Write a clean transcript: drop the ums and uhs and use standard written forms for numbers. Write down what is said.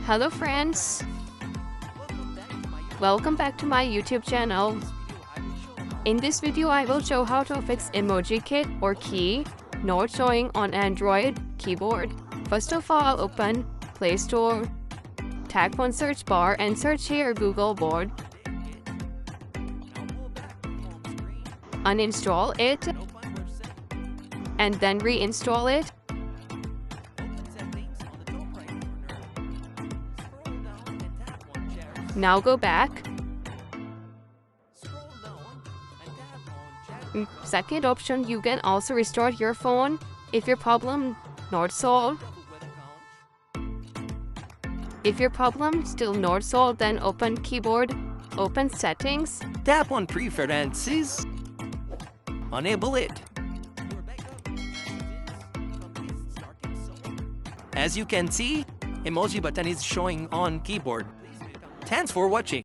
Hello friends! Welcome back to my YouTube channel. In this video I will show how to fix emoji kit or key not showing on Android keyboard. First of all, open Play Store, tap on search bar and search here Google Board. Uninstall it and then reinstall it. Now go back. Second option, you can also restart your phone if your problem not solved. If your problem still not solved, then open keyboard, open settings. Tap on preferences. Enable it. As you can see, emoji button is showing on keyboard. Thanks for watching.